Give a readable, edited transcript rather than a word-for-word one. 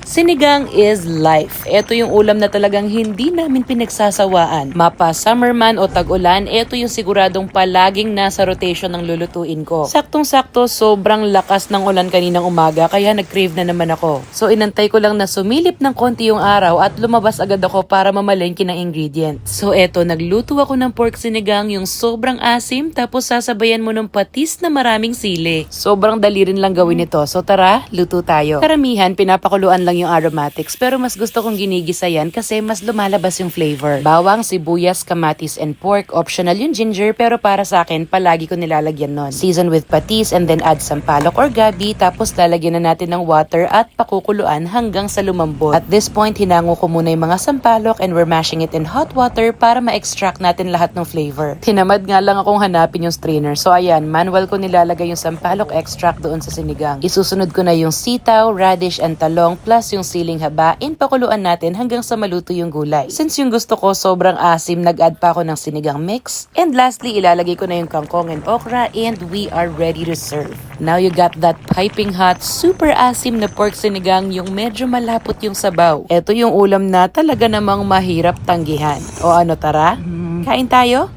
Sinigang is life. Ito yung ulam na talagang hindi namin pinagsasawaan. Mapa summer man o tag-ulan, ito yung siguradong palaging nasa rotation ng lulutuin ko. Saktong-sakto, sobrang lakas ng ulan kaninang umaga kaya nag-crave na naman ako. So inantay ko lang na sumilip ng konti yung araw at lumabas agad ako para mamalengke ng ingredients. So eto, nagluto ako ng pork sinigang yung sobrang asim tapos sasabayan mo ng patis na maraming sili. Sobrang dali rin lang gawin ito. So tara, luto tayo. Karamihan, pinapakuluan lang yung aromatics pero mas gusto kong ginigisa yan kasi mas lumalabas yung flavor. Bawang, sibuyas, kamatis, and pork. Optional yung ginger pero para sa akin, palagi ko nilalagyan nun. Season with patis and then add sampalok or gabi tapos lalagyan na natin ng water at pakukuluan hanggang sa lumambot. At this point, hinango ko muna yung mga sampalok and we're mashing it in hot water para ma-extract natin lahat ng flavor. Tinamad nga lang akong hanapin yung strainer. So ayan, manual ko nilalagay yung sampalok extract doon sa sinigang. Isusunod ko na yung sitaw, radish, and talong plus yung siling haba, pakuluan natin hanggang sa maluto yung gulay. Since yung gusto ko sobrang asim, nag-add pa ako ng sinigang mix. And lastly, ilalagay ko na yung kangkong and okra and we are ready to serve. Now you got that piping hot, super asim na pork sinigang yung medyo malapot yung sabaw. Ito yung ulam na talaga namang mahirap tanggihan. O ano, tara? Kain tayo?